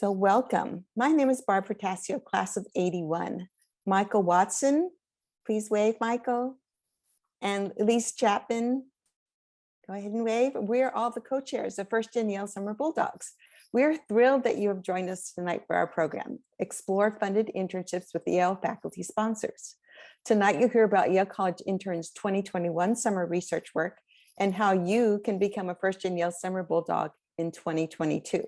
So welcome. My name is Barb Protasio, class of 81. Michael Watson, please wave, Michael. And Elise Chapman, go ahead and wave. We're all the co-chairs of 1stGenYale Summer Bulldogs. We're thrilled that you have joined us tonight for our program, Explore Funded Internships with the Yale faculty sponsors. Tonight you'll hear about Yale College Interns 2021 summer research work and how you can become a 1stGenYale Summer Bulldog in 2022.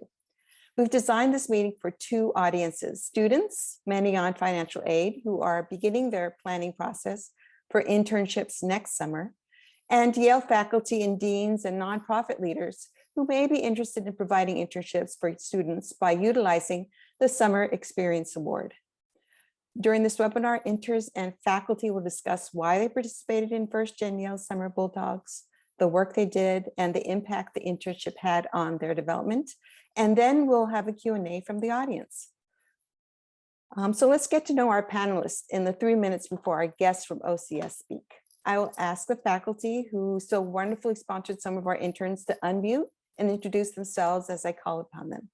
We've designed this meeting for two audiences: students, many on financial aid, who are beginning their planning process for internships next summer, and Yale faculty and deans and nonprofit leaders who may be interested in providing internships for students by utilizing the Summer Experience Award. During this webinar, interns and faculty will discuss why they participated in 1stGenYale Summer Bulldogs, the work they did, and the impact the internship had on their development. And then we'll have a Q&A from the audience. So let's get to know our panelists in the 3 minutes before our guests from OCS speak. I will ask the faculty who so wonderfully sponsored some of our interns to unmute and introduce themselves as I call upon them.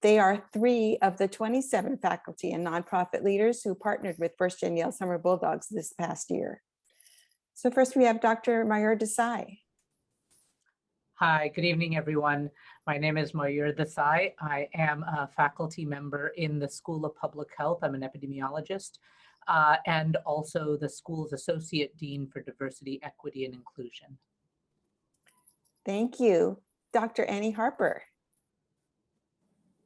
They are 3 of the 27 faculty and nonprofit leaders who partnered with 1stGenYale Summer Bulldogs this past year. So first we have Dr. Mayur Desai. Hi, good evening, everyone. My name is Mayur Desai. I am a faculty member in the School of Public Health. I'm an epidemiologist and also the school's Associate Dean for Diversity, Equity, and Inclusion. Thank you. Dr. Annie Harper.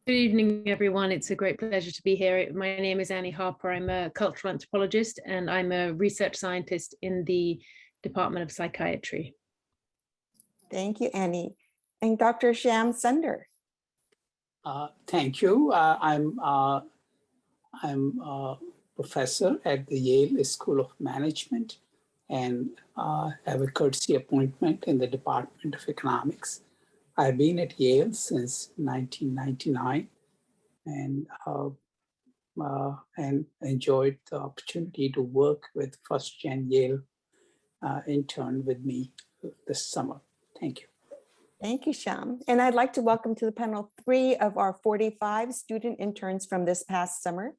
Good evening, everyone. It's a great pleasure to be here. My name is Annie Harper. I'm a cultural anthropologist and I'm a research scientist in the Department of Psychiatry. Thank you, Annie. And Dr. Shyam Sunder. Thank you. I'm a professor at the Yale School of Management and have a courtesy appointment in the Department of Economics. I've been at Yale since 1999 and enjoyed the opportunity to work with 1stGenYale intern with me this summer. Thank you. Thank you, Shyam. And I'd like to welcome to the panel 3 of our 45 student interns from this past summer.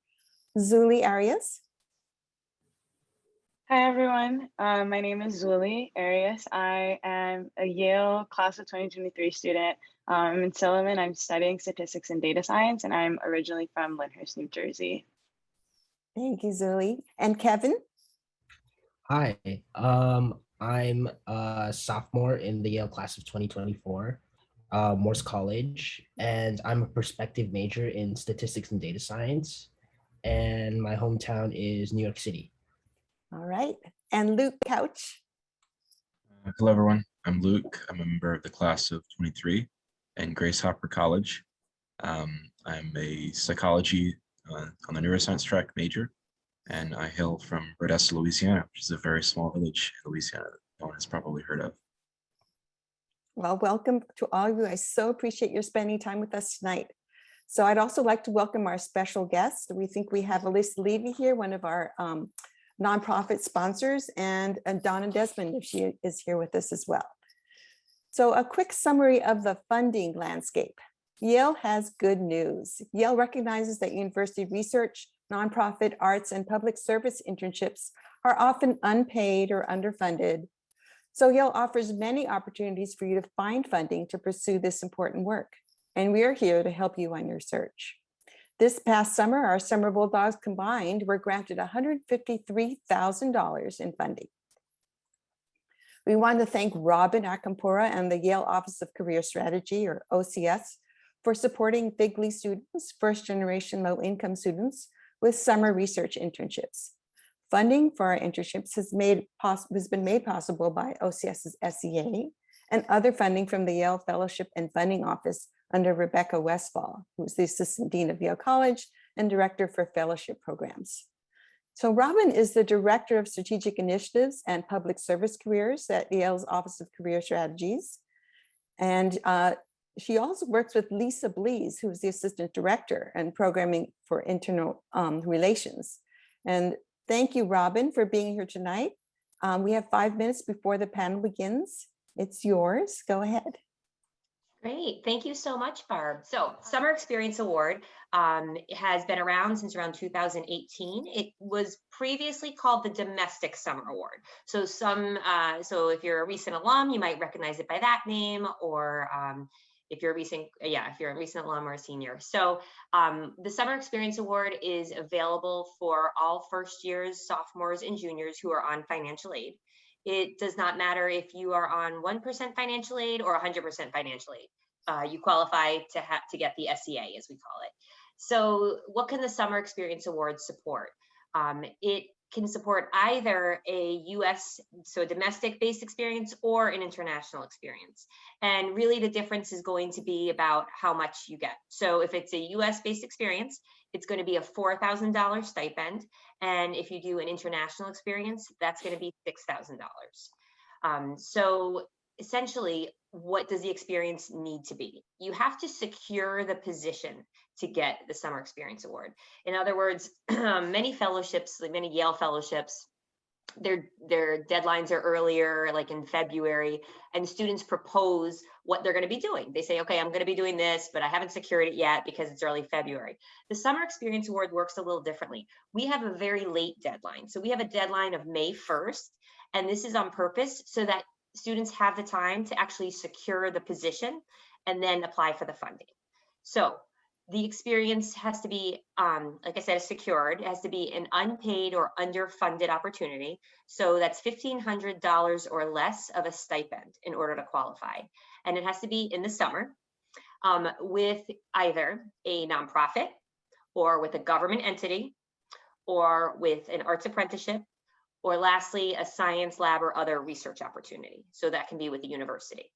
Zuli Arias. Hi, everyone. My name is Zuli Arias. I am a Yale class of 2023 student. I'm in Silliman. I'm studying statistics and data science, and I'm originally from Lyndhurst, New Jersey. Thank you, Zuli. And Kevin? Hi, I'm a sophomore in the Yale class of 2024, Morse College, and I'm a perspective major in statistics and data science, and my hometown is New York City. All right, and Luke Couch. Hello, everyone. I'm Luke. I'm a member of the class of 23 and Grace Hopper College. I'm a psychology on the neuroscience track major, and I hail from Odessa, Louisiana, which is a very small village in Louisiana that no one has probably heard of. Well, welcome to all of you. I so appreciate your spending time with us tonight. So I'd also like to welcome our special guest. We think we have Alyssa Levy here, one of our nonprofit sponsors, and Donna Desmond, if she is here with us as well. So a quick summary of the funding landscape. Yale has good news. Yale recognizes that university research, nonprofit, arts, and public service internships are often unpaid or underfunded. So Yale offers many opportunities for you to find funding to pursue this important work. And we are here to help you on your search. This past summer, our Summer Bulldogs combined were granted $153,000 in funding. We want to thank Robin Akampura and the Yale Office of Career Strategy, or OCS, for supporting FIGLY students, first-generation low-income students, with summer research internships. Funding for our internships has been made possible by OCS's SEA and other funding from the Yale Fellowship and Funding Office under Rebecca Westfall, who's the Assistant Dean of Yale College and Director for Fellowship Programs. So Robin is the Director of Strategic Initiatives and Public Service Careers at Yale's Office of Career Strategies. And she also works with Lisa Blees, who's the Assistant Director and Programming for Internal Relations. And thank you, Robin, for being here tonight. We have 5 minutes before the panel begins. It's yours. Go ahead. Great. Thank you so much, Barb. So Summer Experience Award has been around since around 2018. It was previously called the Domestic Summer Award. So so if you're a recent alum, you might recognize it by that name, or if you're a recent alum or a senior. So the Summer Experience Award is available for all first years, sophomores, and juniors who are on financial aid. It does not matter if you are on 1% financial aid or 100% financial aid. You qualify to get the SEA, as we call it. So what can the Summer Experience Award support? It can support either a US, so domestic-based experience, or an international experience. And really the difference is going to be about how much you get. So if it's a US-based experience, it's going to be a $4,000 stipend. And if you do an international experience, that's going to be $6,000. So essentially, what does the experience need to be? You have to secure the position to get the Summer Experience Award. In other words, many fellowships, like many Yale fellowships, their deadlines are earlier, like in February, and students propose what they're going to be doing. They say, okay, I'm going to be doing this, but I haven't secured it yet because it's early February. The Summer Experience Award works a little differently. We have a very late deadline. So we have a deadline of May 1st, and this is on purpose so that students have the time to actually secure the position and then apply for the funding. So the experience has to be, like I said, secured. It has to be an unpaid or underfunded opportunity. So that's $1,500 or less of a stipend in order to qualify. And it has to be in the summer with either a nonprofit or with a government entity or with an arts apprenticeship, or lastly, a science lab or other research opportunity. So that can be with the university.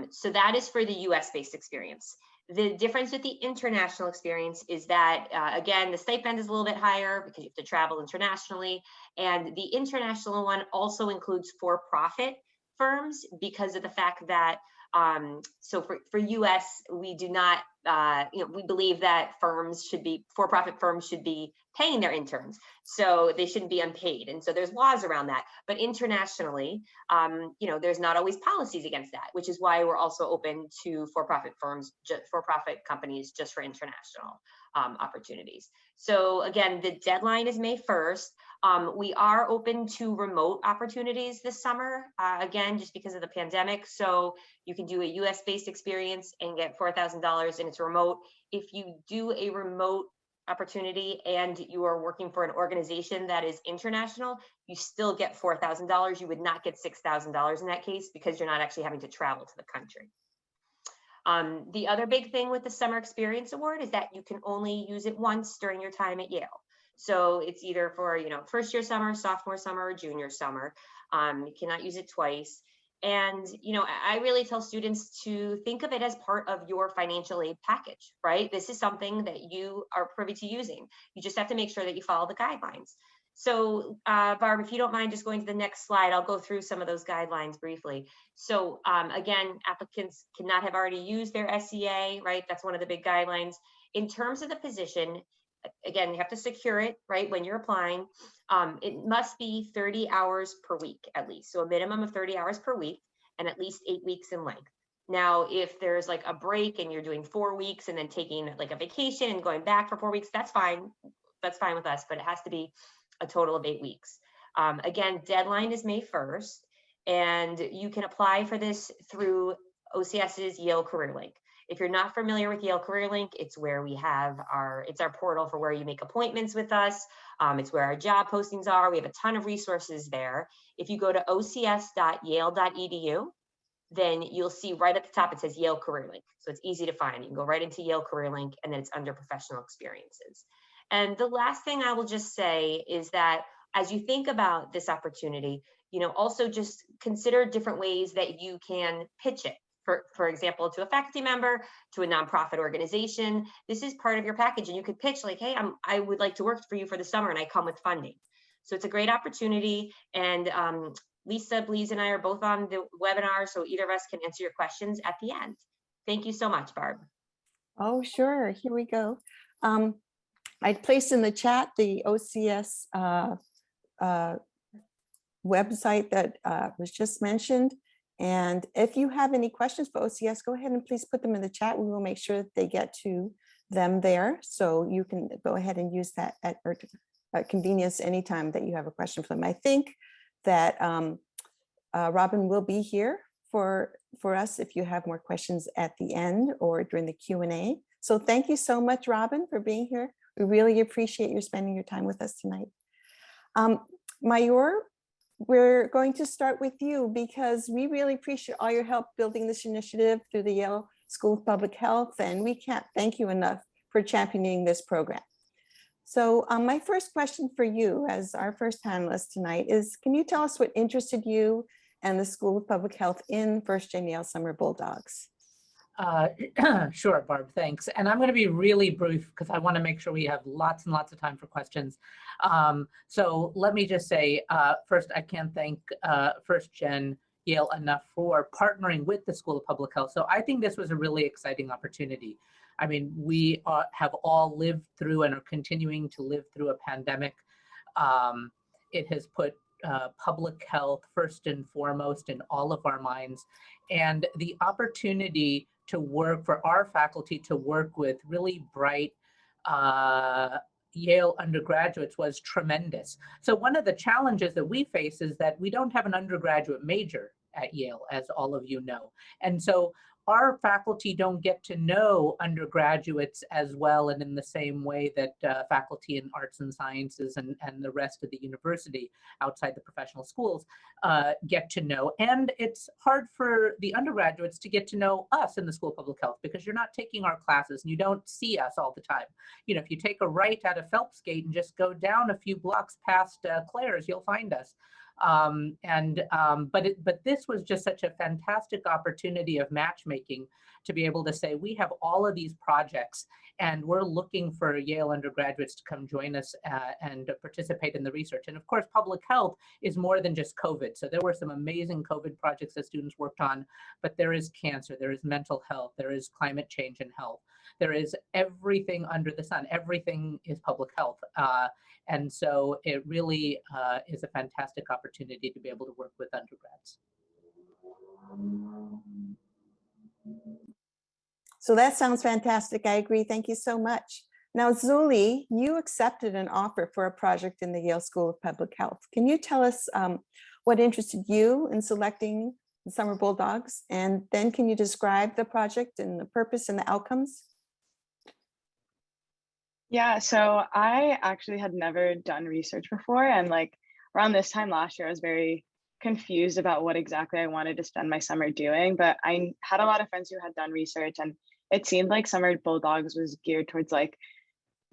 So that is for the US-based experience. The difference with the international experience is that, again, the stipend is a little bit higher because you have to travel internationally. And the international one also includes for-profit firms because of the fact that, so for US, we do not, we believe that for-profit firms should be paying their interns. So they shouldn't be unpaid. And so there's laws around that. But internationally, there's not always policies against that, which is why we're also open to for-profit firms, for-profit companies, just for international opportunities. So again, the deadline is May 1st. We are open to remote opportunities this summer, again, just because of the pandemic. So you can do a US-based experience and get $4,000 and it's remote. If you do a remote opportunity and you are working for an organization that is international, you still get $4,000. You would not get $6,000 in that case because you're not actually having to travel to the country. The other big thing with the Summer Experience Award is that you can only use it once during your time at Yale. So it's either for, first year summer, sophomore summer, or junior summer. You cannot use it twice. And, I really tell students to think of it as part of your financial aid package, right? This is something that you are privy to using. You just have to make sure that you follow the guidelines. So Barb, if you don't mind just going to the next slide, I'll go through some of those guidelines briefly. So again, applicants cannot have already used their SEA, right? That's one of the big guidelines. In terms of the position, again, you have to secure it, right, when you're applying. It must be 30 hours per week at least. So a minimum of 30 hours per week and at least 8 weeks in length. Now, if there's like a break and you're doing 4 weeks and then taking like a vacation and going back for 4 weeks, that's fine. That's fine with us, but it has to be a total of 8 weeks. Again, deadline is May 1st, and you can apply for this through OCS's Yale Career Link. If you're not familiar with Yale Career Link, it's where we have it's our portal for where you make appointments with us. It's where our job postings are. We have a ton of resources there. If you go to ocs.yale.edu, then you'll see right at the top, it says Yale Career Link. So it's easy to find. You can go right into Yale Career Link, and then it's under professional experiences. And the last thing I will just say is that as you think about this opportunity, also just consider different ways that you can pitch it. For example, to a faculty member, to a nonprofit organization. This is part of your package, and you could pitch like, hey, I would like to work for you for the summer, and I come with funding. So it's a great opportunity. And Lisa, Blease, and I are both on the webinar, so either of us can answer your questions at the end. Thank you so much, Barb. Oh, sure. Here we go. I placed in the chat the OCS website that was just mentioned. And if you have any questions for OCS, go ahead and please put them in the chat. We will make sure that they get to them there. So you can go ahead and use that at convenience anytime that you have a question for them. I think that Robin will be here for us if you have more questions at the end or during the Q&A. So thank you so much, Robin, for being here. We really appreciate you spending your time with us tonight. Mayur, we're going to start with you because we really appreciate all your help building this initiative through the Yale School of Public Health, and we can't thank you enough for championing this program. So my first question for you as our first panelist tonight is, can you tell us what interested you and the School of Public Health in 1stGenYale Summer Bulldogs? Sure, Barb, thanks. And I'm going to be really brief because I want to make sure we have lots and lots of time for questions. So let me just say, first, I can't thank 1stGenYale enough for partnering with the School of Public Health. So I think this was a really exciting opportunity. I mean, we have all lived through and are continuing to live through a pandemic. It has put public health first and foremost in all of our minds. And the opportunity to work for our faculty to work with really bright Yale undergraduates was tremendous. So one of the challenges that we face is that we don't have an undergraduate major at Yale, as all of you know. And so our faculty don't get to know undergraduates as well and in the same way that faculty in arts and sciences and the rest of the university outside the professional schools get to know. And it's hard for the undergraduates to get to know us in the School of Public Health because you're not taking our classes and you don't see us all the time. You know, if you take a right out of Phelps Gate and just go down a few blocks past Claire's, you'll find us. But this was just such a fantastic opportunity of matchmaking to be able to say, we have all of these projects and we're looking for Yale undergraduates to come join us and participate in the research. And of course, public health is more than just COVID. So there were some amazing COVID projects that students worked on, but there is cancer, there is mental health, there is climate change and health. There is everything under the sun. Everything is public health. And so it really is a fantastic opportunity to be able to work with undergrads. So that sounds fantastic. I agree. Thank you so much. Now, Zuli, you accepted an offer for a project in the Yale School of Public Health. Can you tell us what interested you in selecting the Summer Bulldogs? And then can you describe the project and the purpose and the outcomes? Yeah, so I actually had never done research before. And like around this time last year, I was very confused about what exactly I wanted to spend my summer doing. But I had a lot of friends who had done research, and it seemed like Summer Bulldogs was geared towards like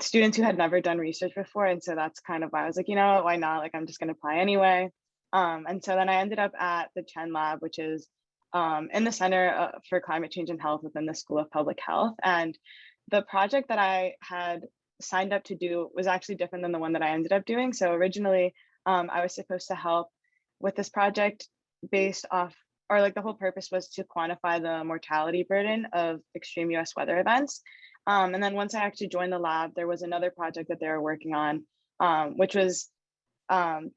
students who had never done research before. And so that's kind of why I was like, you know what, why not? Like, I'm just going to apply anyway. And so then I ended up at the Chen Lab, which is in the Center for Climate Change and Health within the School of Public Health. And the project that I had signed up to do was actually different than the one that I ended up doing. So originally, I was supposed to help with this project based off, or like the whole purpose was to quantify the mortality burden of extreme US weather events. And then once I actually joined the lab, there was another project that they were working on, which was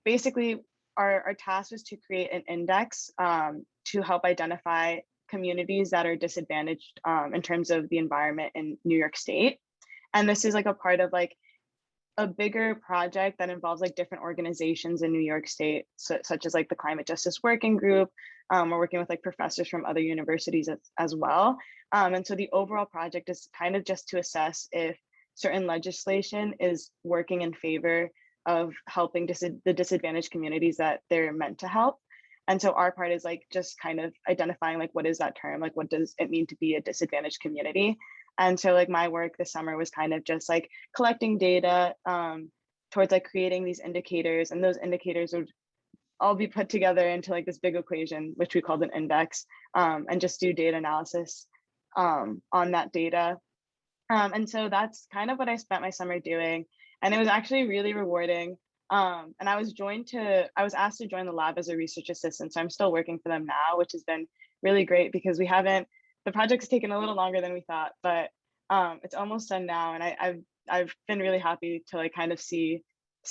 basically our task was to create an index to help identify communities that are disadvantaged in terms of the environment in New York State. And this is like a part of like a bigger project that involves like different organizations in New York State, such as like the Climate Justice Working Group. We're working with like professors from other universities as well. And so the overall project is kind of just to assess if certain legislation is working in favor of helping the disadvantaged communities that they're meant to help. And so our part is like just kind of identifying like, what is that term? Like, what does it mean to be a disadvantaged community? And so like my work this summer was kind of just like collecting data towards like creating these indicators, and those indicators would all be put together into like this big equation, which we called an index, and just do data analysis on that data. And so that's kind of what I spent my summer doing. And it was actually really rewarding. And I was asked to join the lab as a research assistant. So I'm still working for them now, which has been really great because the project's taken a little longer than we thought, but it's almost done now. And I've been really happy to like kind of see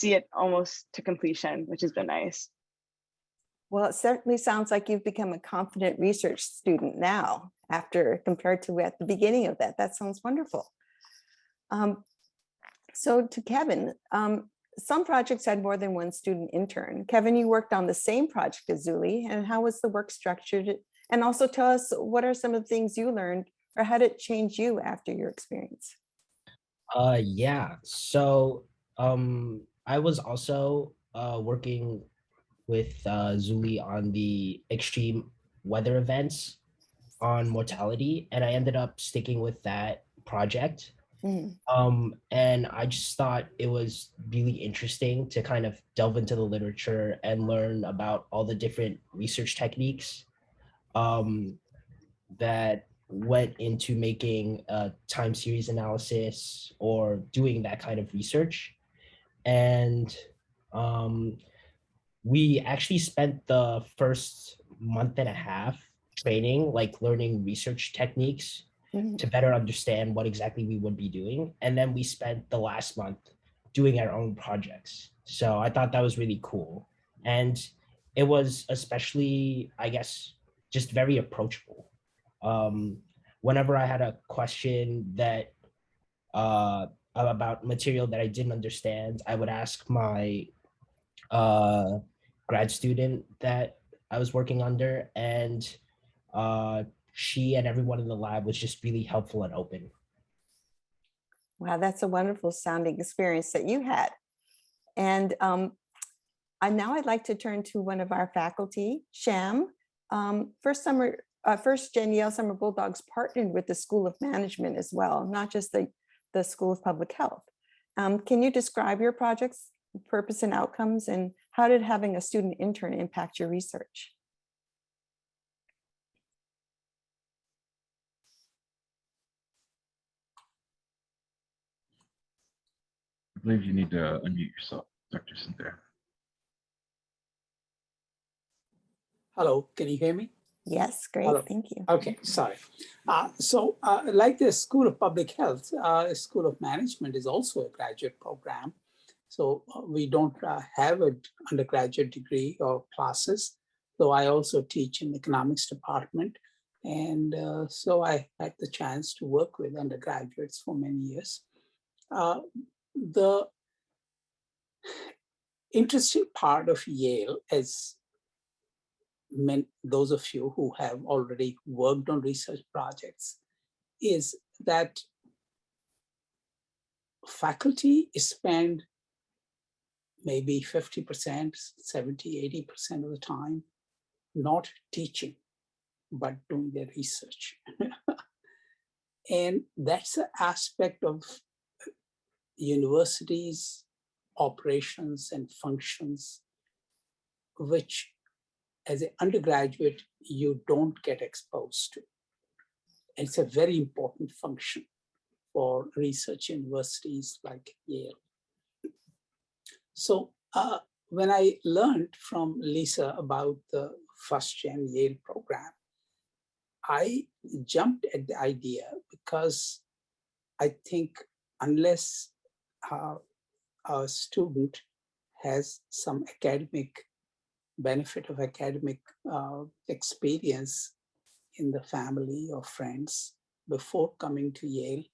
it almost to completion, which has been nice. Well, it certainly sounds like you've become a confident research student now after compared to at the beginning of that. That sounds wonderful. So to Kevin, some projects had more than one student intern. Kevin, you worked on the same project as Zuli, and how was the work structured? And also tell us, what are some of the things you learned, or how did it change you after your experience? Yeah. So I was also working with Zuli on the extreme weather events on mortality, and I ended up sticking with that project. Mhm. And I just thought it was really interesting to kind of delve into the literature and learn about all the different research techniques that went into making a time series analysis or doing that kind of research. And we actually spent the first month and a half training, like learning research techniques Mhm. to better understand what exactly we would be doing. And then we spent the last month doing our own projects. So I thought that was really cool. And it was especially, I guess, just very approachable. Whenever I had a question that about material that I didn't understand, I would ask my uh, grad student that I was working under, and she and everyone in the lab was just really helpful and open. Wow, that's a wonderful sounding experience that you had. And now I'd like to turn to one of our faculty, Sham. First Gen Yale Summer Bulldogs partnered with the School of Management as well, not just the School of Public Health. Can you describe your project's purpose and outcomes, and how did having a student intern impact your research? I believe you need to unmute yourself, Dr. Cynthia. Hello, can you hear me? Yes, great, Hello. thank you. Okay, sorry. Like the School of Public Health, School of Management is also a graduate program. So we don't have an undergraduate degree or classes, though I also teach in the economics department. And so I had the chance to work with undergraduates for many years. The interesting part of Yale, as those of you who have already worked on research projects, is that faculty spend maybe 50%, 70, 80% of the time not teaching, but doing their research. And that's an aspect of universities' operations and functions, which as an undergraduate, you don't get exposed to. It's a very important function for research universities like Yale. So when I learned from Lisa about the 1stGenYale program, I jumped at the idea because I think unless a student has some academic benefit of academic experience in the family or friends before coming to Yale,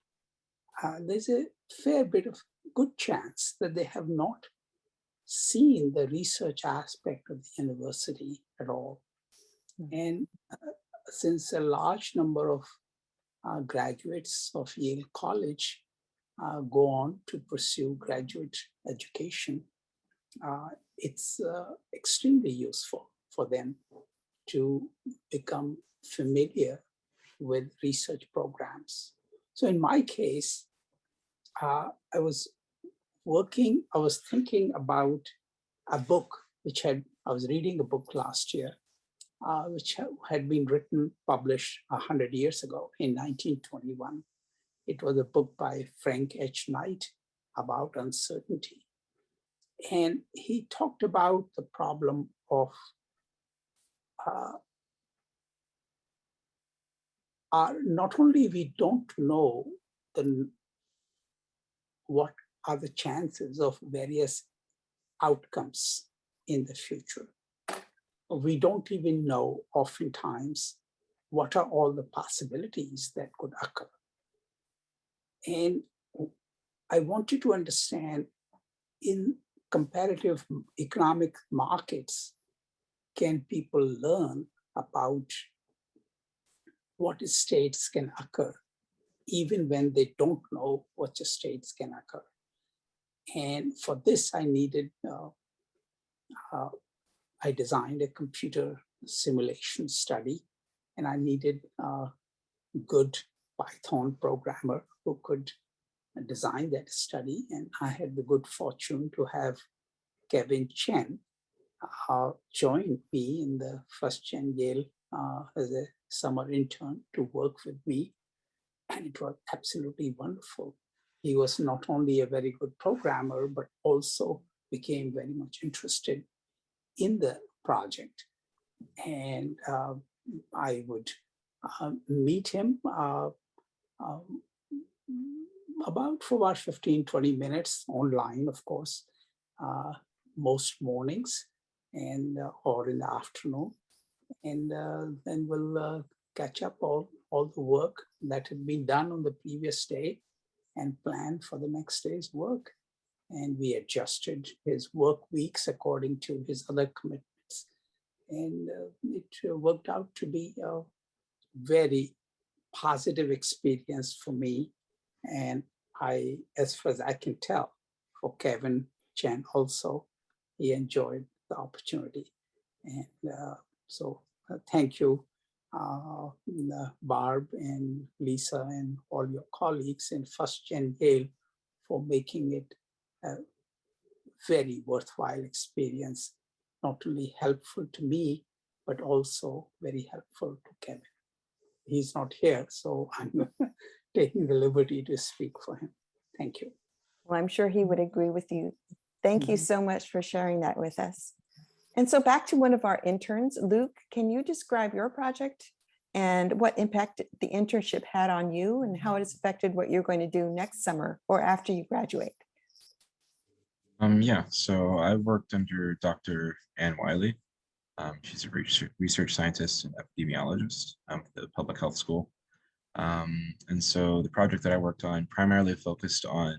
there's a fair bit of good chance that they have not seen the research aspect of the university at all. And since a large number of graduates of Yale College go on to pursue graduate education, it's extremely useful for them to become familiar with research programs. So in my case, I was thinking about a book I was reading a book last year, which had been published 100 years ago in 1921. It was a book by Frank H. Knight about uncertainty. And he talked about the problem of not only we don't know what are the chances of various outcomes in the future, we don't even know oftentimes what are all the possibilities that could occur. And I want you to understand, in comparative economic markets, can people learn about what states can occur, even when they don't know what states can occur. And for this, I needed, I designed a computer simulation study, and I needed a good Python programmer who could design that study. And I had the good fortune to have Kevin Chen join me in the 1stGenYale as a summer intern to work with me. And it was absolutely wonderful. He was not only a very good programmer, but also became very much interested in the project. And I would meet him for about 15, 20 minutes online, of course, most mornings and or in the afternoon. And then we'll catch up all the work that had been done on the previous day and plan for the next day's work. And we adjusted his work weeks according to his other commitments. And it worked out to be a very positive experience for me. And I, as far as I can tell, for Kevin Chen also, he enjoyed the opportunity. And so thank you, Barb and Lisa and all your colleagues in 1stGenYale for making it a very worthwhile experience, not only helpful to me, but also very helpful to Kevin. He's not here, so I'm taking the liberty to speak for him. Thank you. Well, I'm sure he would agree with you. Thank you so much for sharing that with us. And so back to one of our interns, Luke, can you describe your project and what impact the internship had on you and how it has affected what you're going to do next summer or after you graduate? Yeah, so I worked under Dr. Ann Wiley. She's a research scientist and epidemiologist at the public health school. And so the project that I worked on primarily focused on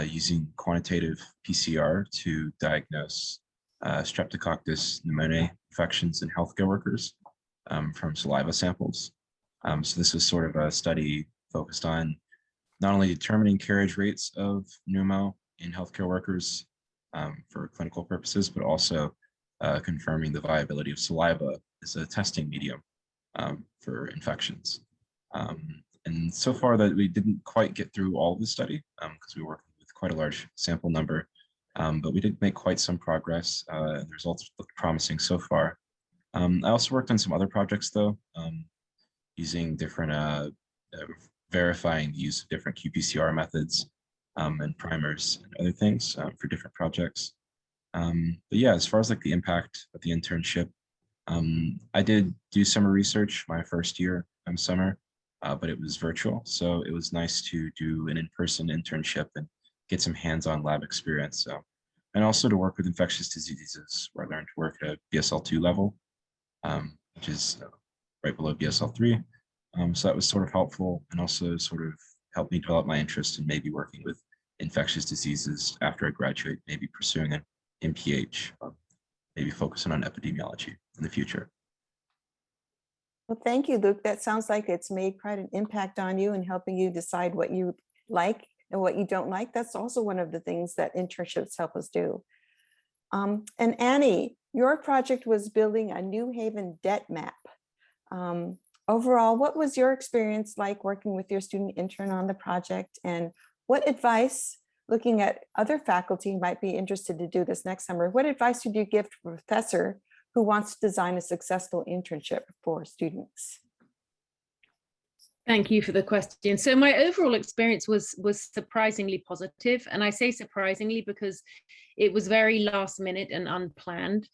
using quantitative PCR to diagnose Streptococcus pneumoniae infections in healthcare workers from saliva samples. So this was sort of a study focused on not only determining carriage rates of pneumo in healthcare workers for clinical purposes, but also confirming the viability of saliva as a testing medium for infections. And so far that we didn't quite get through all of the study because we were working with quite a large sample number, but we did make quite some progress. And the results look promising so far. I also worked on some other projects though, using different, verifying the use of different qPCR methods and primers and other things for different projects. But yeah, as far as like the impact of the internship, I did do summer research my first year summer, but it was virtual. So it was nice to do an in-person internship and get some hands-on lab experience. So, and also to work with infectious diseases, where I learned to work at a BSL-2 level, which is right below BSL-3. So that was sort of helpful and also sort of helped me develop my interest in maybe working with infectious diseases after I graduate, maybe pursuing an MPH, maybe focusing on epidemiology in the future. Well, thank you, Luke. That sounds like it's made quite an impact on you and helping you decide what you like and what you don't like. That's also one of the things that internships help us do. And Annie, your project was building a New Haven debt map. Overall, what was your experience like working with your student intern on the project, and what advice, looking at other faculty who might be interested to do this next summer, what advice would you give to a professor who wants to design a successful internship for students? Thank you for the question. So my overall experience was surprisingly positive, and I say surprisingly because it was very last minute and unplanned.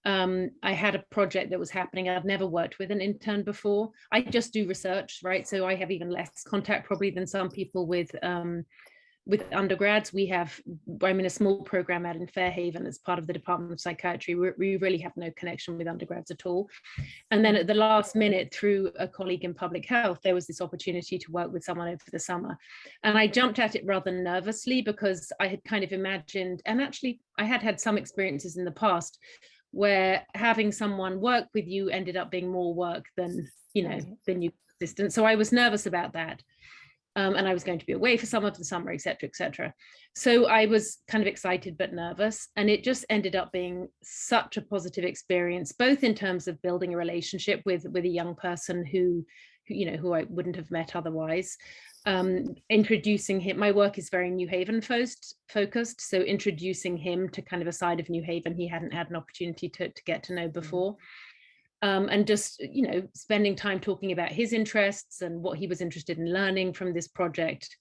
I had a project that was happening. I've never worked with an intern before. I just do research, right? So I have even less contact probably than some people with with undergrads, I'm in a small program out in Fairhaven as part of the Department of Psychiatry. We really have no connection with undergrads at all. And then at the last minute, through a colleague in public health, there was this opportunity to work with someone over the summer. And I jumped at it rather nervously because I had kind of imagined, and actually I had some experiences in the past where having someone work with you ended up being more work than, than you assistant. So I was nervous about that. And I was going to be away for some of the summer, et cetera, et cetera. So I was kind of excited but nervous. And it just ended up being such a positive experience, both in terms of building a relationship with a young person who I wouldn't have met otherwise. Introducing him, my work is very New Haven focused. So introducing him to kind of a side of New Haven he hadn't had an opportunity to get to know before. And just, spending time talking about his interests and what he was interested in learning from this project.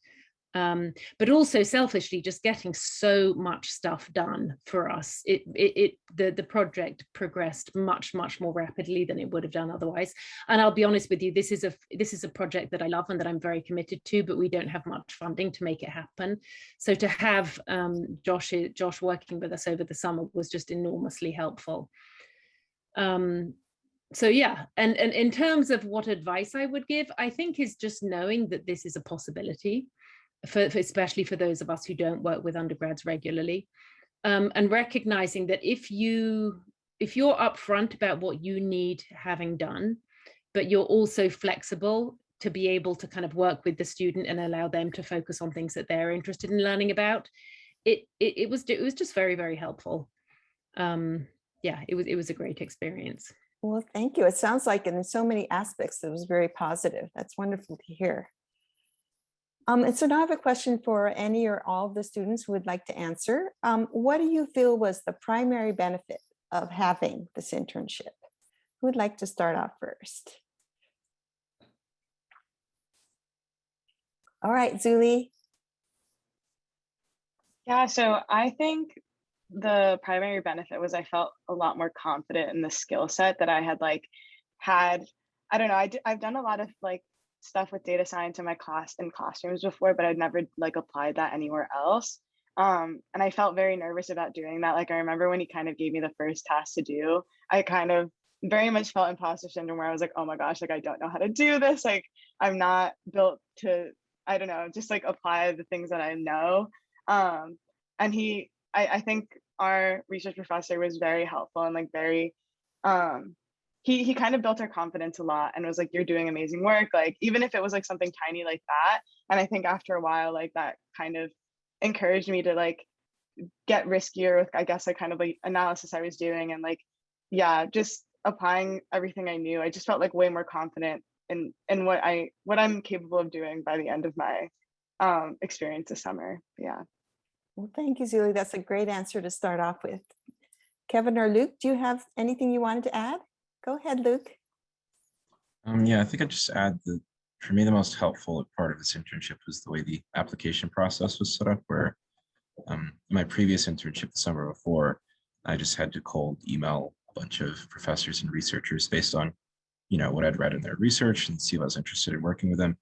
But also selfishly just getting so much stuff done for us. The project progressed much more rapidly than it would have done otherwise. And I'll be honest with you, this is a project that I love and that I'm very committed to, but we don't have much funding to make it happen. So to have Josh working with us over the summer was just enormously helpful. So yeah, and in terms of what advice I would give, I think is just knowing that this is a possibility, especially for those of us who don't work with undergrads regularly, and recognizing that if you're upfront about what you need having done, but you're also flexible to be able to kind of work with the student and allow them to focus on things that they're interested in learning about, it was just very, very helpful. Yeah, it was a great experience. Well, thank you. It sounds like in so many aspects, it was very positive. That's wonderful to hear. And so now I have a question for any or all of the students who would like to answer. What do you feel was the primary benefit of having this internship? Who would like to start off first? All right, Zuli. Yeah, so I think the primary benefit was I felt a lot more confident in the skill set that I had I don't know, I've done a lot of stuff with data science in my classrooms before, but I'd never applied that anywhere else. And I felt very nervous about doing that. I remember when he kind of gave me the first task to do, I kind of very much felt imposter syndrome where I was like, oh my gosh, I don't know how to do this. I'm not built to, I don't know, just apply the things that I know. And I think our research professor was very helpful and very, he kind of built our confidence a lot and was like, you're doing amazing work. Even if it was something tiny like that. And I think after a while, that kind of encouraged me to get riskier with, I guess, kind of analysis I was doing. And yeah, just applying everything I knew. I just felt way more confident in what I'm capable of doing by the end of my experience this summer. Yeah. Well, thank you, Zuli. That's a great answer to start off with. Kevin or Luke, do you have anything you wanted to add? Go ahead, Luke. Yeah, I think I'd just add that for me, the most helpful part of this internship was the way the application process was set up, where my previous internship the summer before, I just had to cold email a bunch of professors and researchers based on, what I'd read in their research and see if I was interested in working with them.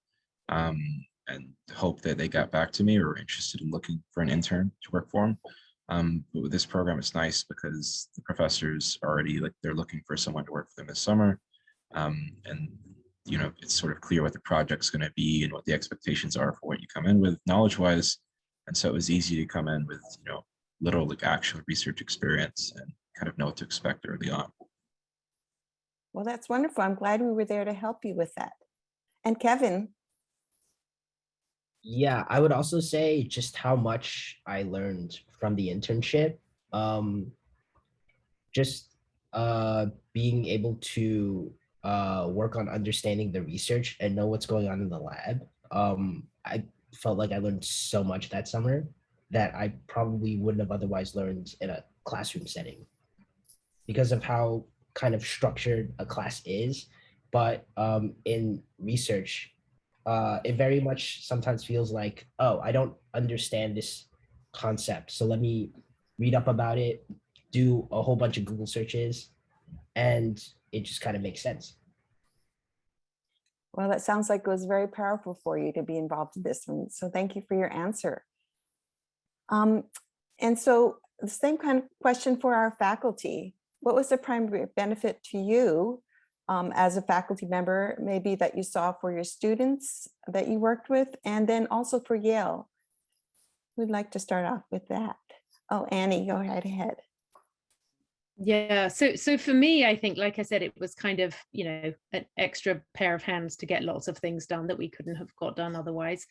And hope that they got back to me or were interested in looking for an intern to work for them. But with this program, it's nice because the professors already they're looking for someone to work for them this summer. And it's sort of clear what the project's going to be and what the expectations are for what you come in with knowledge-wise. And so it was easy to come in with, little actual research experience and kind of know what to expect early on. Well, that's wonderful. I'm glad we were there to help you with that. And Kevin. Yeah, I would also say just how much I learned from the internship. Just being able to work on understanding the research and know what's going on in the lab. I felt like I learned so much that summer that I probably wouldn't have otherwise learned in a classroom setting because of how kind of structured a class is. But in research, it very much sometimes feels like, oh, I don't understand this concept. So let me read up about it, do a whole bunch of Google searches, and it just kind of makes sense. Well, that sounds like it was very powerful for you to be involved in this one. So thank you for your answer. And so the same kind of question for our faculty. What was the primary benefit to you as a faculty member, maybe that you saw for your students that you worked with, and then also for Yale? We'd like to start off with that. Oh, Annie, go right ahead. Yeah, so for me, I think, like I said, it was kind of, an extra pair of hands to get lots of things done that we couldn't have got done otherwise.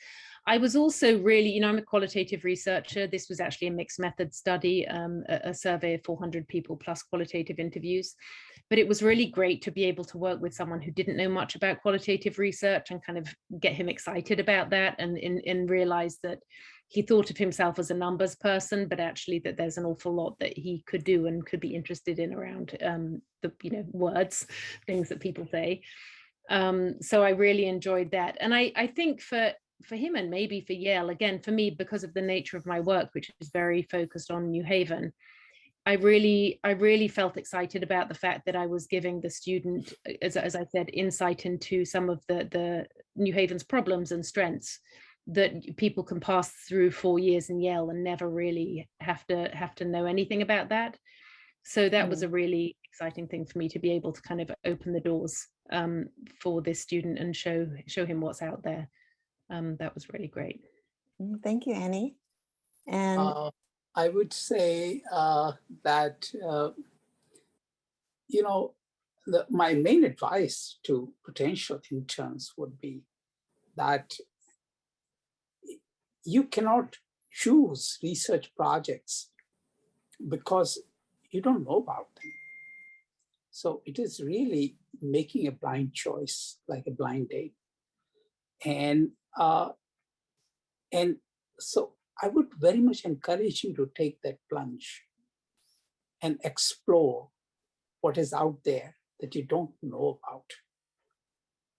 I was also really, I'm a qualitative researcher. This was actually a mixed method study, a survey of 400 people plus qualitative interviews. But it was really great to be able to work with someone who didn't know much about qualitative research and kind of get him excited about that and realize that he thought of himself as a numbers person, but actually that there's an awful lot that he could do and could be interested in around the words, things that people say. So I really enjoyed that. And I think for him and maybe for Yale, again, for me, because of the nature of my work, which is very focused on New Haven, I really felt excited about the fact that I was giving the student, as I said, insight into some of the New Haven's problems and strengths that people can pass through 4 years in Yale and never really have to know anything about that. So that was a really exciting thing for me, to be able to kind of open the doors for this student and show him what's out there. That was really great. Thank you, Annie. And I would say that, my main advice to potential interns would be that you cannot choose research projects because you don't know about them. So it is really making a blind choice, like a blind date. And so I would very much encourage you to take that plunge and explore what is out there that you don't know about.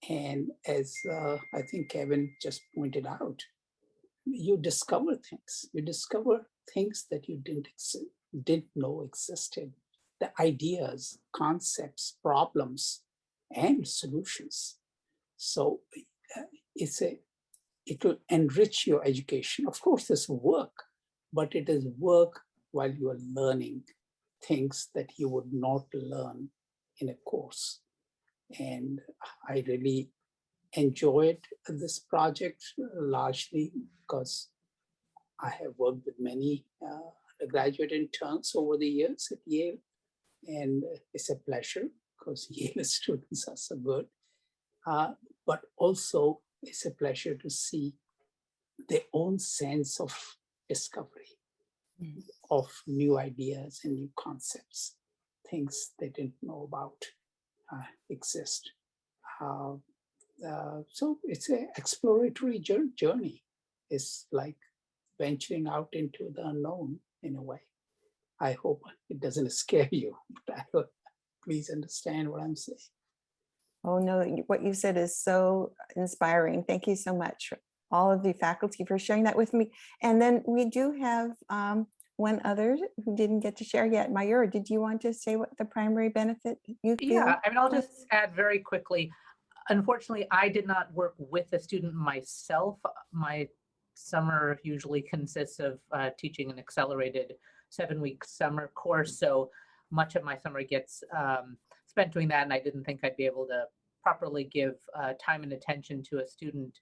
And as I think Kevin just pointed out, you discover things. You discover things that you didn't know existed. The ideas, concepts, problems, and solutions. So it will enrich your education. Of course, there's work, but it is work while you are learning things that you would not learn in a course. And I really enjoyed this project largely because I have worked with many undergraduate interns over the years at Yale. And it's a pleasure because Yale students are so good. But also it's a pleasure to see their own sense of discovery, of new ideas and new concepts, things they didn't know about exist. So it's an exploratory journey. It's like venturing out into the unknown in a way. I hope it doesn't scare you, but please understand what I'm saying. Oh no, what you said is so inspiring. Thank you so much, all of the faculty, for sharing that with me. And then we do have one other who didn't get to share yet. Mayur, did you want to say what the primary benefit you feel? Yeah, I mean, I'll just add very quickly. Unfortunately, I did not work with a student myself. My summer usually consists of teaching an accelerated 7-week summer course. So much of my summer gets spent doing that, and I didn't think I'd be able to properly give time and attention to a student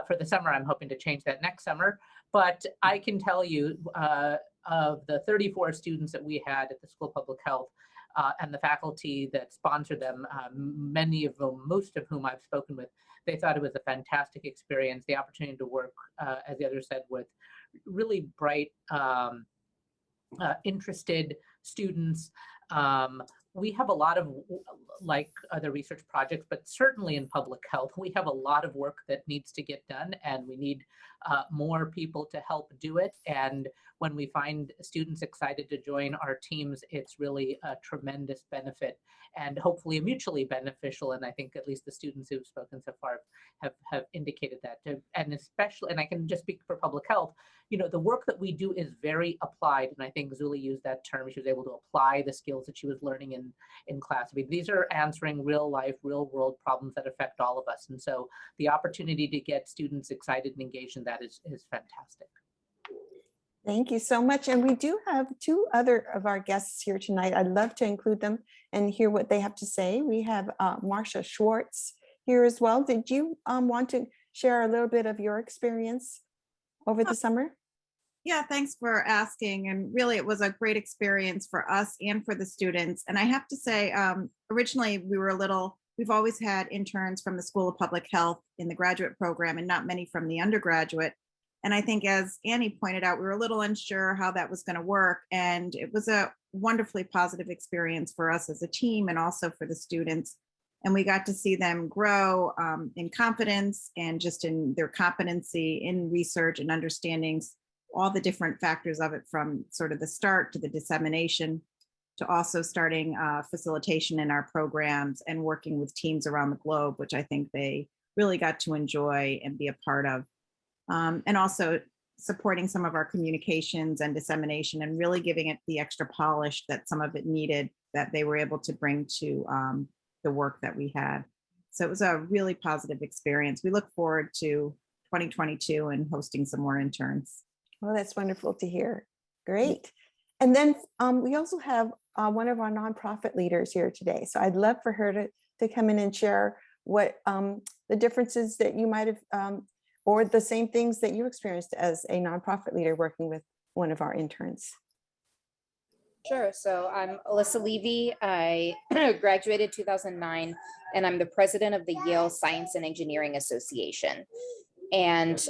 for the summer. I'm hoping to change that next summer. But I can tell you, of the 34 students that we had at the School of Public Health, and the faculty that sponsored them, many of them, most of whom I've spoken with, they thought it was a fantastic experience. The opportunity to work, as the other said, with really bright, interested students. We have a lot of, like other research projects, but certainly in public health, we have a lot of work that needs to get done, and we need more people to help do it. And when we find students excited to join our teams, it's really a tremendous benefit and hopefully mutually beneficial. And I think at least the students who've spoken so far have indicated that. And especially, and I can just speak for public health, the work that we do is very applied. And I think Zuli used that term. She was able to apply the skills that she was learning in class. I mean, these are answering real life, real world problems that affect all of us. And so the opportunity to get students excited and engaged in that is fantastic. Thank you so much. And we do have two other of our guests here tonight. I'd love to include them and hear what they have to say. We have Marcia Schwartz here as well. Did you want to share a little bit of your experience over the summer? Yeah, thanks for asking. And really, it was a great experience for us and for the students. And I have to say, originally we've always had interns from the School of Public Health in the graduate program and not many from the undergraduate. And I think, as Annie pointed out, we were a little unsure how that was going to work. And it was a wonderfully positive experience for us as a team and also for the students. And we got to see them grow in confidence and just in their competency in research and understanding all the different factors of it, from sort of the start to the dissemination to also starting facilitation in our programs and working with teams around the globe, which I think they really got to enjoy and be a part of. And also supporting some of our communications and dissemination and really giving it the extra polish that some of it needed, that they were able to bring to the work that we had. So it was a really positive experience. We look forward to 2022 and hosting some more interns. Well, that's wonderful to hear. Great. And then we also have one of our nonprofit leaders here today. So I'd love for her to come in and share what the differences that you might have, or the same things that you experienced as a nonprofit leader working with one of our interns. Sure. So I'm Alyssa Levy. I graduated 2009, and I'm the president of the Yale Science and Engineering Association. And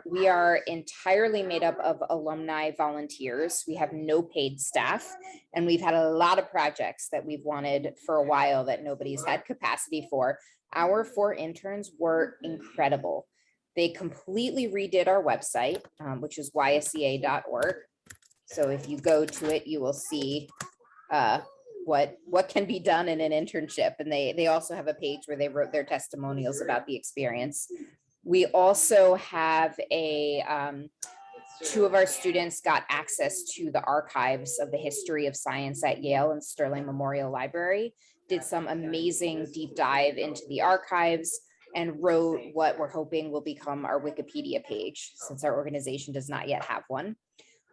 we are entirely made up of alumni volunteers. We have no paid staff, and we've had a lot of projects that we've wanted for a while that nobody's had capacity for. Our 4 interns were incredible. They completely redid our website, which is ysca.org. So if you go to it, you will see what can be done in an internship. And they also have a page where they wrote their testimonials about the experience. We also have 2 of our students got access to the archives of the history of science at Yale and Sterling Memorial Library, did some amazing deep dive into the archives, and wrote what we're hoping will become our Wikipedia page, since our organization does not yet have one.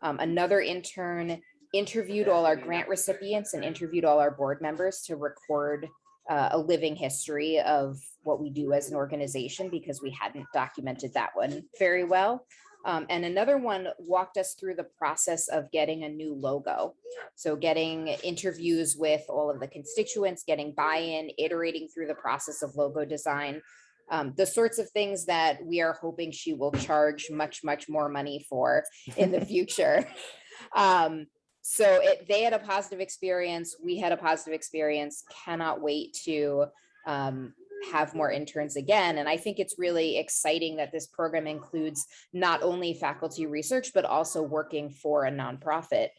Another intern interviewed all our grant recipients and interviewed all our board members to record a living history of what we do as an organization, because we hadn't documented that one very well. And another one walked us through the process of getting a new logo. So getting interviews with all of the constituents, getting buy-in, iterating through the process of logo design, the sorts of things that we are hoping she will charge much, much more money for in the future. So they had a positive experience. We had a positive experience. Cannot wait to have more interns again. And I think it's really exciting that this program includes not only faculty research, but also working for a nonprofit,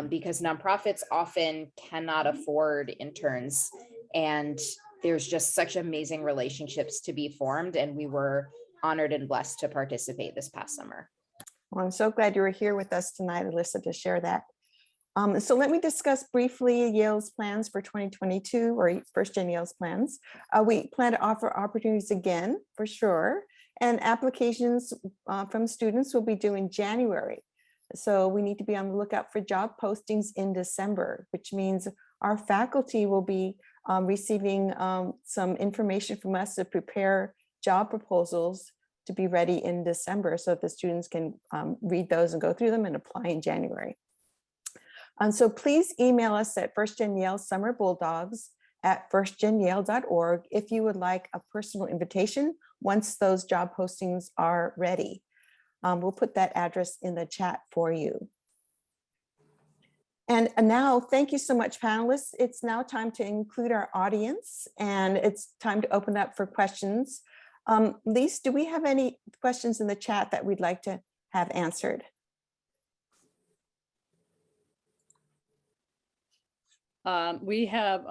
because nonprofits often cannot afford interns. And there's just such amazing relationships to be formed. And we were honored and blessed to participate this past summer. Well, I'm so glad you were here with us tonight, Alyssa, to share that. So let me discuss briefly Yale's plans for 2022, or 1stGen Yale's plans. We plan to offer opportunities again, for sure, and applications from students will be due in January. So we need to be on the lookout for job postings in December, which means our faculty will be receiving some information from us to prepare job proposals to be ready in December, so that the students can read those and go through them and apply in January. And so please email us at 1stGenYale Summer Bulldogs at 1stgenyale.org if you would like a personal invitation once those job postings are ready. We'll put that address in the chat for you. And now, thank you so much, panelists. It's now time to include our audience, and it's time to open up for questions. Lise, do we have any questions in the chat that we'd like to have answered? We have,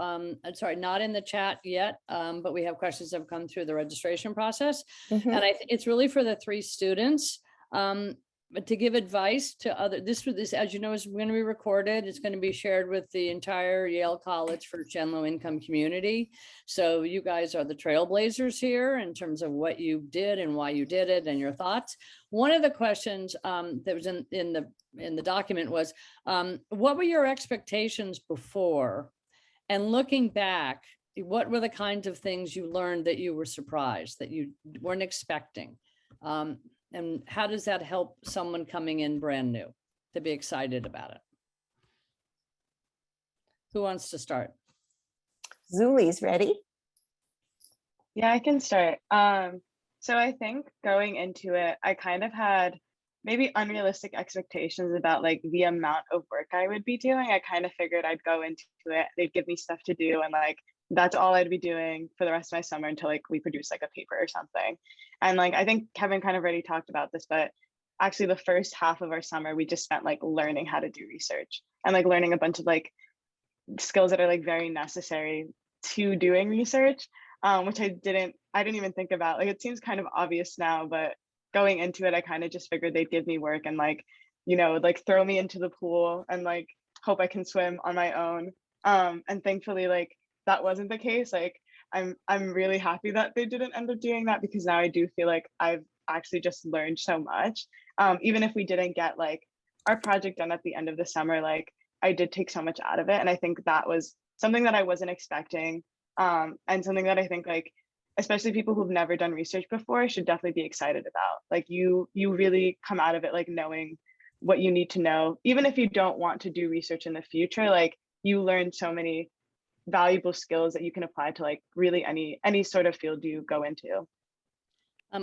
sorry, not in the chat yet, but we have questions that have come through the registration process. And it's really for the 3 students. to give advice to other, this, as you know, is going to be recorded. It's going to be shared with the entire Yale College 1stGen low income community. So you guys are the trailblazers here in terms of what you did and why you did it and your thoughts. One of the questions that was in the document was, what were your expectations before? And looking back, what were the kinds of things you learned that you were surprised, that you weren't expecting? And how does that help someone coming in brand new to be excited about it? Who wants to start? Zuli's ready. Yeah, I can start. So I think going into it, I kind of had maybe unrealistic expectations about like the amount of work I would be doing. I kind of figured I'd go into it, they'd give me stuff to do, and like that's all I'd be doing for the rest of my summer until like we produce like a paper or something. And like I think Kevin kind of already talked about this, but actually the first half of our summer we just spent like learning how to do research and like learning a bunch of like skills that are like very necessary to doing research, which I didn't even think about. Like it seems kind of obvious now, but going into it, I kind of just figured they'd give me work and like, you know, like throw me into the pool and like hope I can swim on my own. And thankfully, like that wasn't the case. Like I'm really happy that they didn't end up doing that, because now I do feel like I've actually just learned so much. Even if we didn't get like our project done at the end of the summer, like I did take so much out of it. And I think that was something that I wasn't expecting. And something that I think like, especially people who've never done research before should definitely be excited about. Like you really come out of it like knowing what you need to know. Even if you don't want to do research in the future, like you learn so many valuable skills that you can apply to like really any sort of field you go into.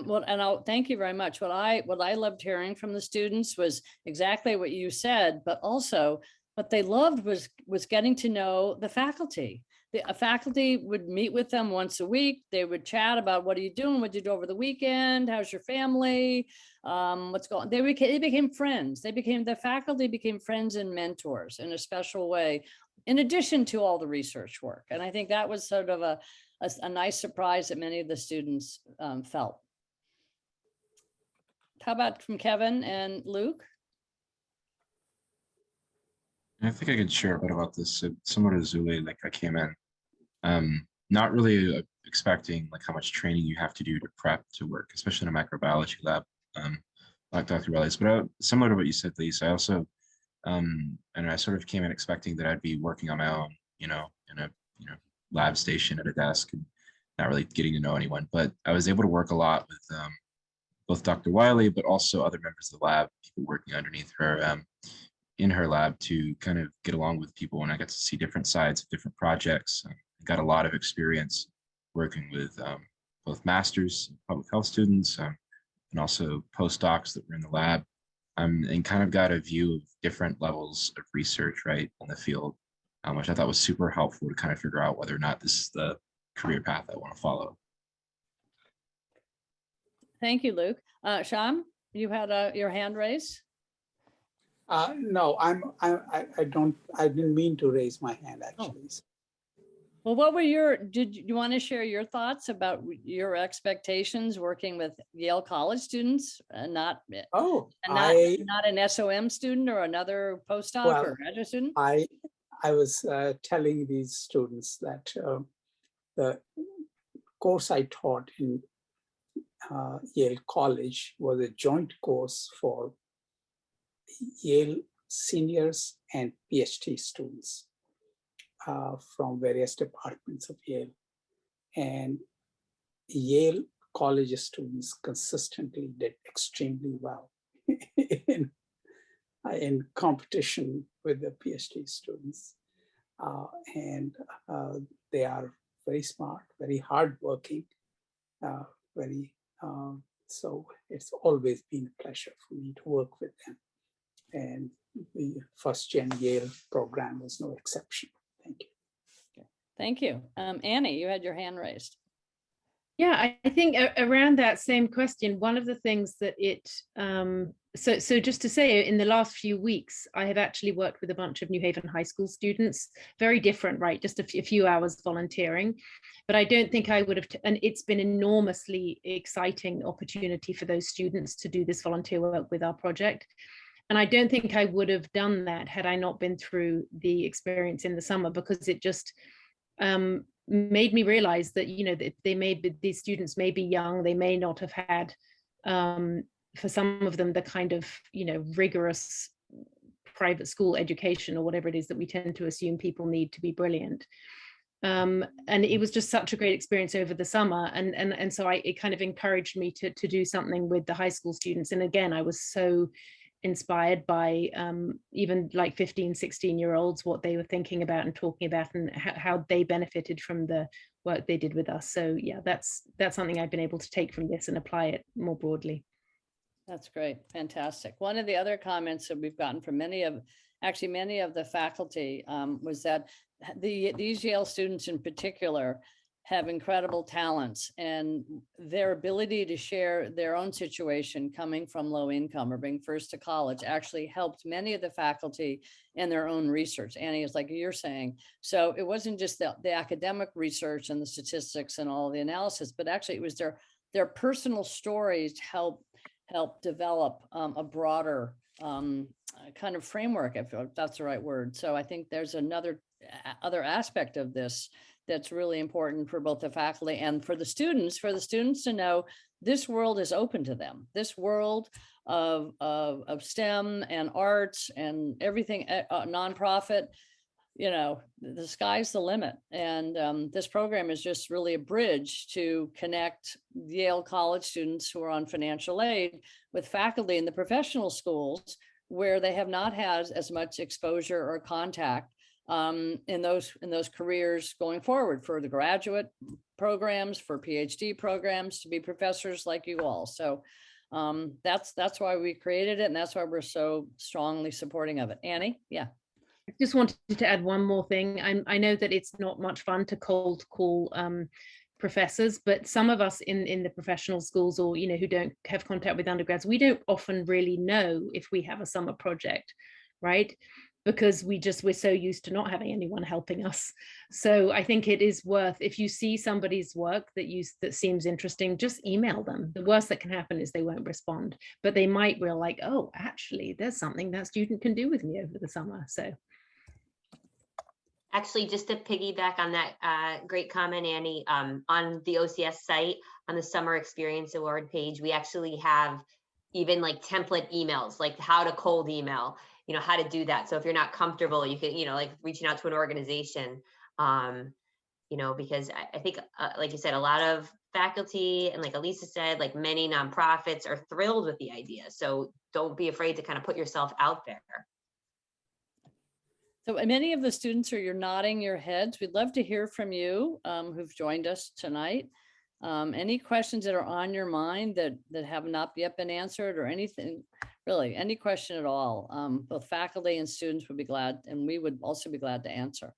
Well, and I'll thank you very much. What I loved hearing from the students was exactly what you said, but also what they loved was getting to know the faculty. The faculty would meet with them once a week. They would chat about what are you doing? What did you do over the weekend? How's your family? What's going on? They became friends. The faculty became friends and mentors in a special way, in addition to all the research work. And I think that was sort of a nice surprise that many of the students felt. How about from Kevin and Luke? I think I could share a bit about this. Similar to Zuli, like I came in not really expecting like how much training you have to do to prep to work, especially in a microbiology lab, like Dr. Wells. But similar to what you said, Lisa, I also and I sort of came in expecting that I'd be working on my own, you know, in a lab station at a desk and not really getting to know anyone. But I was able to work a lot with both Dr. Wiley, but also other members of the lab, people working underneath her in her lab, to kind of get along with people. And I got to see different sides of different projects. I got a lot of experience working with both masters, public health students, and also postdocs that were in the lab, and kind of got a view of different levels of research, right, in the field, which I thought was super helpful to kind of figure out whether or not this is the career path I want to follow. Thank you, Luke. Sham, you had your hand raised. No, I didn't mean to raise my hand actually. Oh. Well, what were did you want to share your thoughts about your expectations working with Yale College students, not an SOM student or another postdoc or graduate student? I was telling these students that the course I taught in Yale College was a joint course for Yale seniors and PhD students from various departments of Yale. And Yale College students consistently did extremely well in competition with the PhD students. And they are very smart, very hardworking, so it's always been a pleasure for me to work with them. And the 1stGenYale program was no exception. Thank you. Okay. Thank you. Annie, you had your hand raised. Yeah, I think around that same question, one of the things that So just to say, in the last few weeks, I have actually worked with a bunch of New Haven High School students, very different, right? Just a few hours volunteering, but I don't think I would have, and it's been enormously exciting opportunity for those students to do this volunteer work with our project. And I don't think I would have done that had I not been through the experience in the summer, because it just made me realize that, you know, that these students may be young, they may not have had, for some of them, the kind of, you know, rigorous private school education or whatever it is that we tend to assume people need to be brilliant. And it was just such a great experience over the summer. And so it kind of encouraged me to do something with the high school students. And again, I was so inspired by even like 15, 16-year-olds, what they were thinking about and talking about, and how they benefited from the work they did with us. So yeah, that's something I've been able to take from this and apply it more broadly. That's great. Fantastic. One of the other comments that we've gotten from many of the faculty was that these Yale students in particular have incredible talents, and their ability to share their own situation coming from low income or being first to college actually helped many of the faculty in their own research. Annie, is like you're saying. So it wasn't just the academic research and the statistics and all the analysis, but actually it was their personal stories help develop a broader kind of framework, if that's the right word. So I think there's other aspect of this that's really important for both the faculty and for the students to know this world is open to them. This world of STEM and arts and everything, nonprofit, you know, the sky's the limit. And this program is just really a bridge to connect Yale College students who are on financial aid with faculty in the professional schools where they have not had as much exposure or contact in those careers going forward, for the graduate programs, for PhD programs, to be professors like you all. So that's why we created it, and that's why we're so strongly supporting of it. Annie, yeah. I just wanted to add one more thing. I know that it's not much fun to cold call professors, but some of us in the professional schools, or, you know, who don't have contact with undergrads, we don't often really know if we have a summer project, right? Because we're so used to not having anyone helping us. So I think it is worth, if you see somebody's work that seems interesting, just email them. The worst that can happen is they won't respond, but they might realize, like, oh, actually, there's something that student can do with me over the summer. So. Actually, just to piggyback on that great comment, Annie, on the OCS site, on the Summer Experience Award page, we actually have even like template emails, like how to cold email, you know, how to do that. So if you're not comfortable, you can, you know, like reaching out to an organization, you know, because I think, like you said, a lot of faculty, and like Elisa said, like many nonprofits are thrilled with the idea. So don't be afraid to kind of put yourself out there. So many of the students you're nodding your heads. We'd love to hear from you who've joined us tonight. Any questions that are on your mind that have not yet been answered, or anything, really, any question at all. Both faculty and students would be glad, and we would also be glad to answer.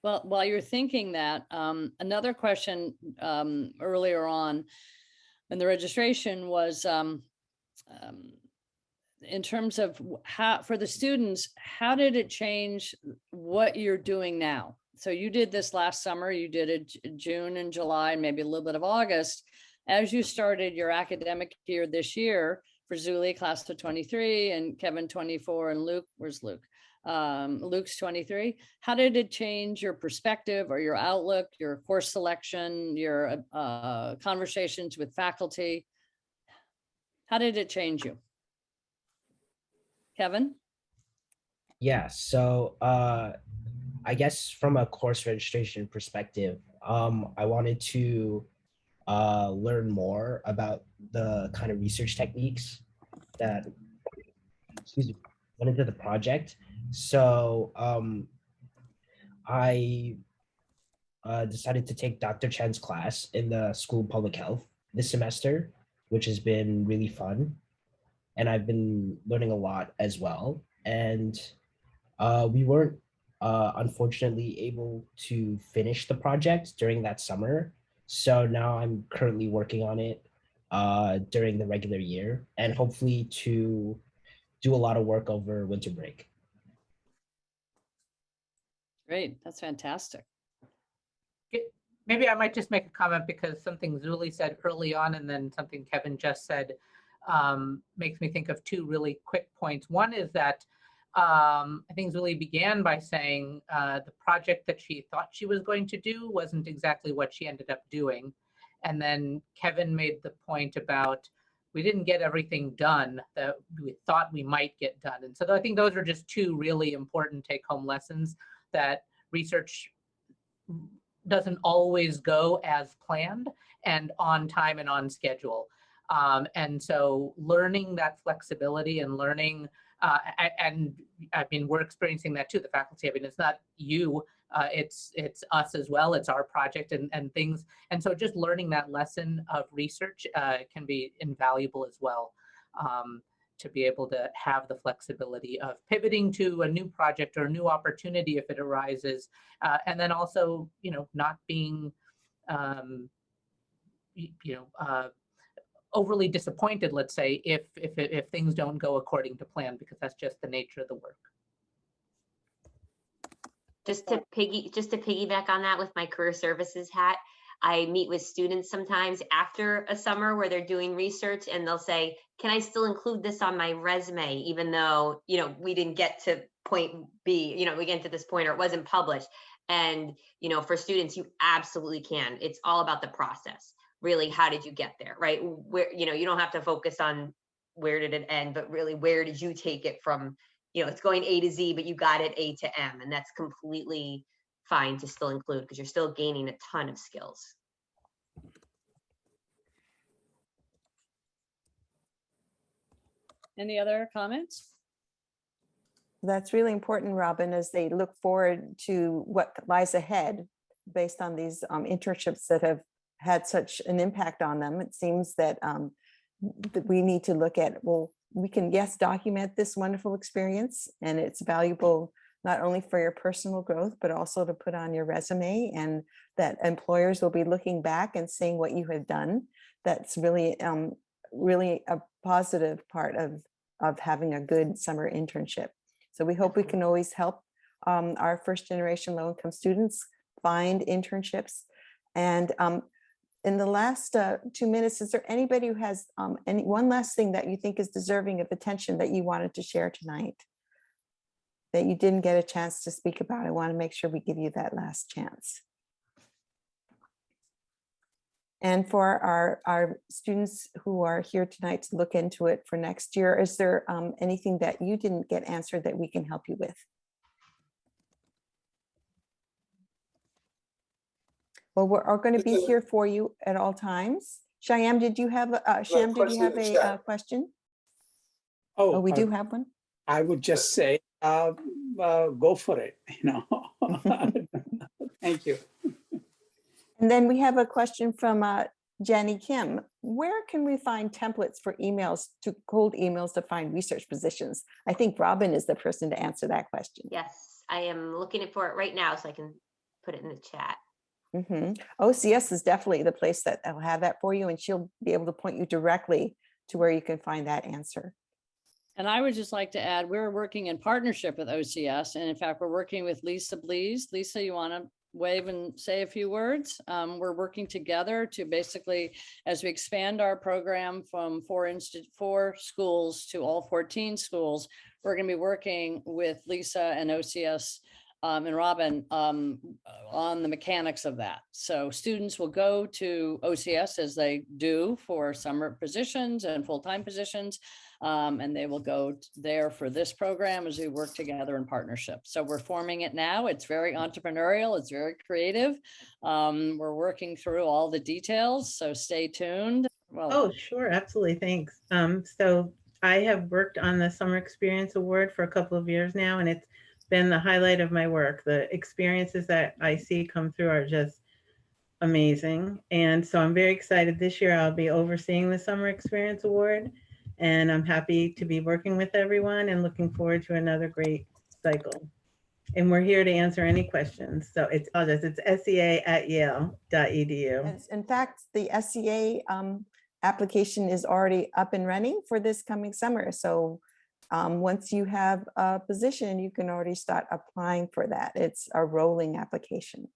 Well, while you're thinking that, another question earlier on in the registration was, in terms of how, for the students, how did it change what you're doing now? So you did this last summer, you did it June and July, maybe a little bit of August. As you started your academic year this year, for Zuli, class of 23, and Kevin 24, and Luke, where's Luke? Luke's 23. How did it change your perspective or your outlook, your course selection, your conversations with faculty? How did it change you? Kevin? Yeah, so I guess from a course registration perspective, I wanted to learn more about the kind of research techniques that, went into the project. So I decided to take Dr. Chen's class in the School of Public Health this semester, which has been really fun. And I've been learning a lot as well. And we weren't unfortunately able to finish the project during that summer. So now I'm currently working on it during the regular year and hopefully to do a lot of work over winter break. Great, that's fantastic. Maybe I might just make a comment because something Zuli said early on and then something Kevin just said makes me think of two really quick points. One is that I think Zuli began by saying the project that she thought she was going to do wasn't exactly what she ended up doing. And then Kevin made the point about we didn't get everything done that we thought we might get done. And so I think those are just two really important take-home lessons, that research doesn't always go as planned and on time and on schedule. And so learning that flexibility and learning, and I mean, we're experiencing that too, the faculty. I mean, it's not you, it's us as well. It's our project and things. And so just learning that lesson of research can be invaluable as well. To be able to have the flexibility of pivoting to a new project or a new opportunity if it arises, and then also, you know, not being, overly disappointed, let's say, if things don't go according to plan, because that's just the nature of the work. Just to piggyback on that with my career services hat, I meet with students sometimes after a summer where they're doing research and they'll say, can I still include this on my resume, even though, you know, we didn't get to point B, you know, we get to this point or it wasn't published. And, you know, for students, you absolutely can. It's all about the process. Really, how did you get there, right? Where, you know, you don't have to focus on where did it end, but really, where did you take it from? You know, it's going A to Z, but you got it A to M, and that's completely fine to still include because you're still gaining a ton of skills. Any other comments? That's really important, Robin, as they look forward to what lies ahead based on these internships that have had such an impact on them. It seems that, that we need to look at, well, we can, yes, document this wonderful experience, and it's valuable not only for your personal growth, but also to put on your resume, and that employers will be looking back and seeing what you have done. That's really, really a positive part of having a good summer internship. So we hope we can always help our first generation low income students find internships. And in the last 2 minutes, is there anybody who has one last thing that you think is deserving of attention that you wanted to share tonight that you didn't get a chance to speak about? I want to make sure we give you that last chance. And for our students who are here tonight to look into it for next year, is there anything that you didn't get answered that we can help you with? Well, we're going to be here for you at all times. Shyam, did you have a question? Oh, we do have one. I would just say, go for it, you know. Thank you. And then we have a question from Jenny Kim. Where can we find templates for emails, to cold emails to find research positions? I think Robin is the person to answer that question. Yes, I am looking for it right now so I can put it in the chat. OCS is definitely the place that will have that for you, and she'll be able to point you directly to where you can find that answer. And I would just like to add, we're working in partnership with OCS. And in fact, we're working with Lisa Blees. Lisa, you want to wave and say a few words? We're working together to basically, as we expand our program from 4 schools to all 14 schools, we're going to be working with Lisa and OCS and Robin on the mechanics of that. So students will go to OCS as they do for summer positions and full-time positions, and they will go there for this program as we work together in partnership. So we're forming it now. It's very entrepreneurial. It's very creative. We're working through all the details, so stay tuned. Well, oh, sure. Absolutely. Thanks. So I have worked on the Summer Experience Award for a couple of years now, and it's been the highlight of my work. The experiences that I see come through are just amazing. And so I'm very excited. This year I'll be overseeing the Summer Experience Award, and I'm happy to be working with everyone and looking forward to another great cycle. And we're here to answer any questions. So it's SEA@yale.edu. In fact, the SEA application is already up and running for this coming summer. So once you have a position, you can already start applying for that. It's a rolling application.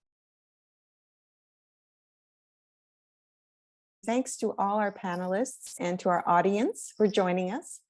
Thanks to all our panelists and to our audience for joining us.